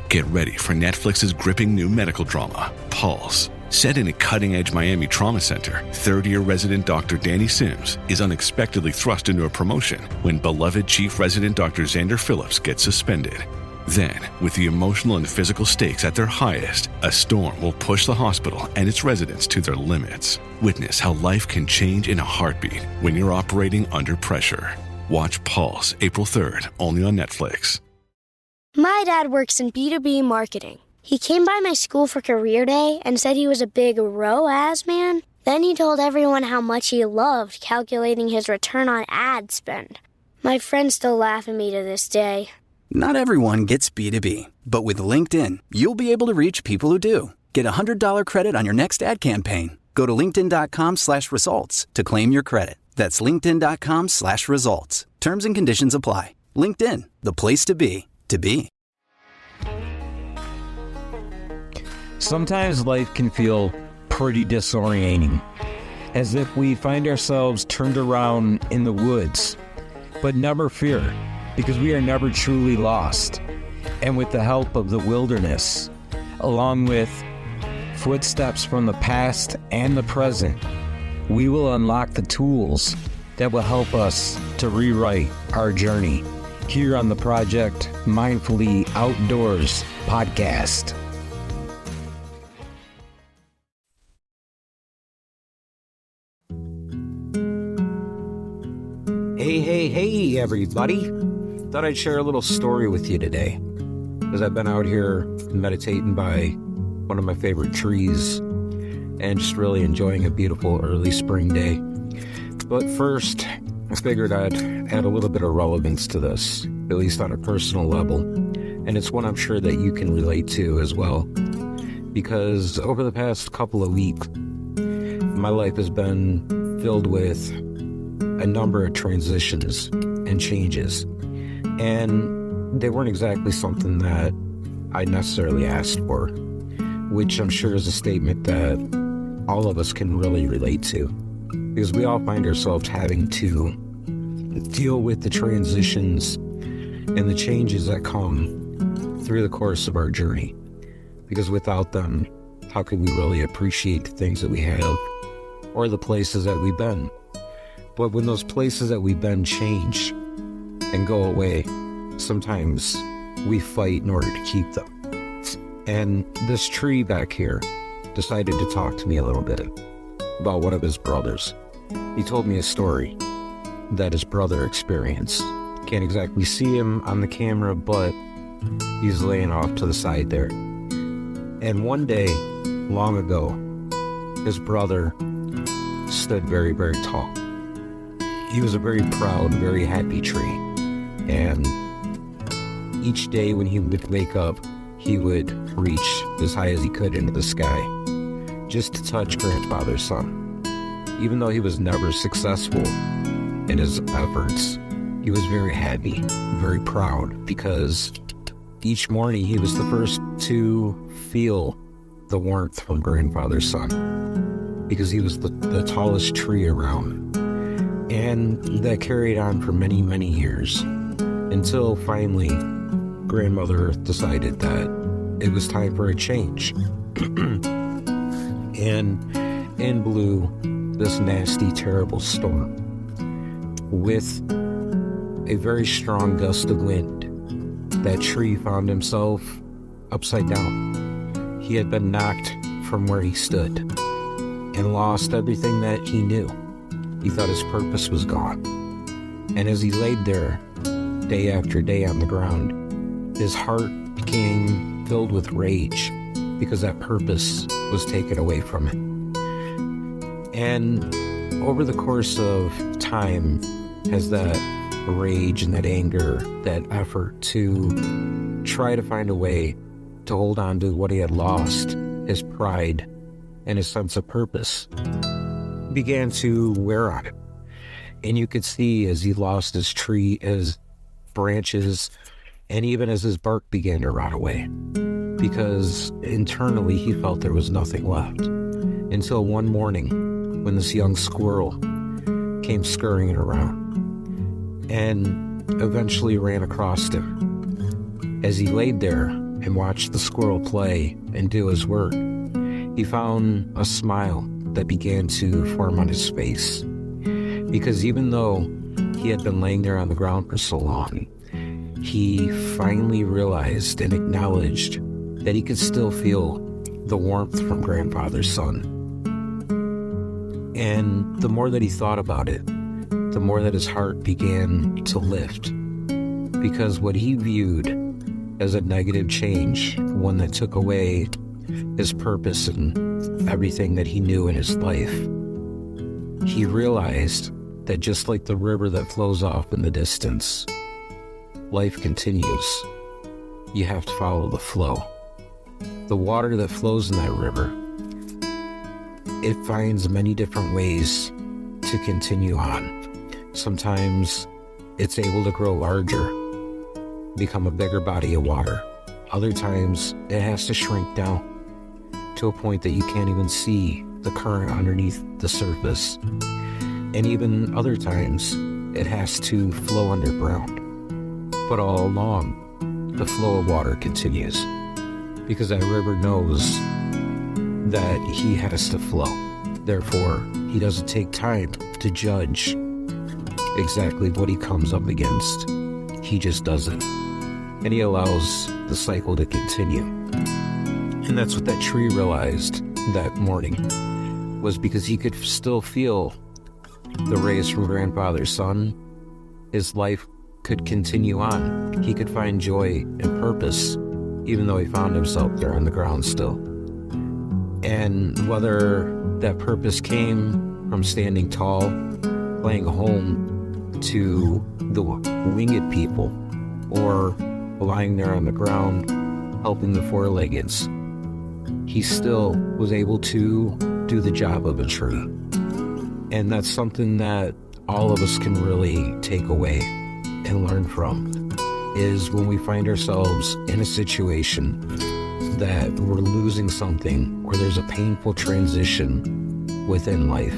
Get ready for Netflix's gripping new medical drama, Pulse. Set in a cutting-edge Miami trauma center, third-year resident Dr. Danny Sims is unexpectedly thrust into a promotion when beloved chief resident Dr. Xander Phillips gets suspended. Then, with the emotional and physical stakes at their highest, a storm will push the hospital and its residents to their limits. Witness how life can change in a heartbeat when you're operating under pressure. Watch Pulse April 3rd, only on Netflix. My dad works in B2B marketing. He came by my school for career day and said he was a big ROAS man. Then he told everyone how much he loved calculating his return on ad spend. My friends still laugh at me to this day. Not everyone gets B2B, but with LinkedIn, you'll be able to reach people who do. Get a $100 credit on your next ad campaign. Go to linkedin.com/results to claim your credit. That's linkedin.com/results. Terms and conditions apply. LinkedIn, the place to be, to be. Sometimes life can feel pretty disorienting, as if we find ourselves turned around in the woods. But never fear, because we are never truly lost. And with the help of the wilderness, along with footsteps from the past and the present, we will unlock the tools that will help us to rewrite our journey here on the Project Mindfully Outdoors podcast. Hey, everybody. Thought I'd share a little story with you today, as I've been out here meditating by one of my favorite trees and just really enjoying a beautiful early spring day. But first, I figured I'd add a little bit of relevance to this, at least on a personal level, and it's one I'm sure that you can relate to as well, because over the past couple of weeks, my life has been filled with a number of transitions and changes, and they weren't exactly something that I necessarily asked for, which I'm sure is a statement that all of us can really relate to, because we all find ourselves having to deal with the transitions and the changes that come through the course of our journey, because without them, how could we really appreciate the things that we have or the places that we've been? But when those places that we've been change and go away, sometimes we fight in order to keep them. And this tree back here decided to talk to me a little bit about one of his brothers. He told me a story that his brother experienced. Can't exactly see him on the camera, but he's laying off to the side there. And one day, long ago, his brother stood very, very tall. He was a very proud, very happy tree. And each day when he would wake up, he would reach as high as he could into the sky just to touch grandfather's son. Even though he was never successful in his efforts, he was very happy, very proud, because each morning he was the first to feel the warmth from grandfather's son, because he was the tallest tree around. And that carried on for many, many years, until finally grandmother decided that it was time for a change. And in blew this nasty, terrible storm with a very strong gust of wind. That tree found himself upside down. He had been knocked from where he stood and lost everything that he knew. He thought his purpose was gone. And as he laid there day after day on the ground, his heart became filled with rage because that purpose was taken away from him. And over the course of time, as that rage and that anger, that effort to try to find a way to hold on to what he had lost, his pride and his sense of purpose, began to wear on him. And you could see as he lost his tree, his branches, and even as his bark began to rot away, because internally he felt there was nothing left. Until one morning when this young squirrel came scurrying around and eventually ran across him as he laid there and watched the squirrel play and do his work, he found a smile that began to form on his face. Because even though he had been laying there on the ground for so long, he finally realized and acknowledged that he could still feel the warmth from grandfather's son. And the more that he thought about it, the more that his heart began to lift. Because what he viewed as a negative change, one that took away his purpose and everything that he knew in his life, he realized that just like the river that flows off in the distance, life continues. You have to follow the flow. The water that flows in that river, it finds many different ways to continue on. Sometimes it's able to grow larger, become a bigger body of water. Other times it has to shrink down to a point that you can't even see the current underneath the surface. And even other times it has to flow underground. But all along, the flow of water continues, because that river knows that he has to flow. Therefore, he doesn't take time to judge exactly what he comes up against. He just does it. And he allows the cycle to continue. And that's what that tree realized that morning, was because he could still feel the rays from grandfather's son. His life could continue on. He could find joy and purpose, even though he found himself there on the ground still. And whether that purpose came from standing tall, playing home to the winged people, or lying there on the ground, helping the four-leggeds, he still was able to do the job of a tree. And that's something that all of us can really take away and learn from, is when we find ourselves in a situation that we're losing something, or there's a painful transition within life,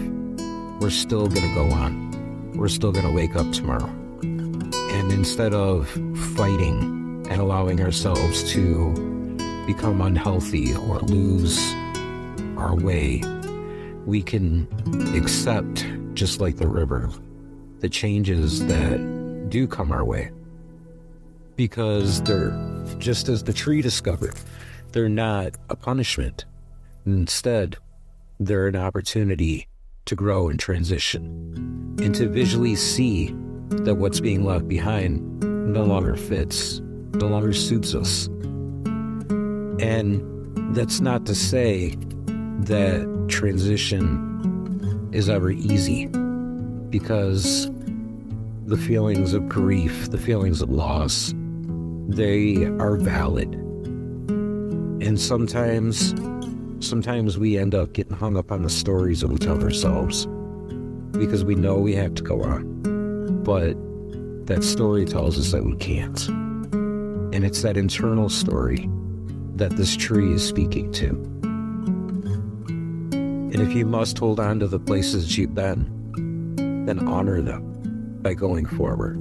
we're still going to go on. We're still going to wake up tomorrow. And instead of fighting and allowing ourselves to become unhealthy or lose our way, we can accept, just like the river, the changes that do come our way. Because they're, just as the tree discovered, they're not a punishment. Instead, they're an opportunity to grow and transition, and to visually see that what's being left behind no longer fits, no longer suits us. And that's not to say that transition is ever easy, because the feelings of grief, the feelings of loss, they are valid. And sometimes we end up getting hung up on the stories that we tell ourselves, because we know we have to go on. But that story tells us that we can't. And it's that internal story that this tree is speaking to. And if you must hold on to the places you've been, then honor them by going forward.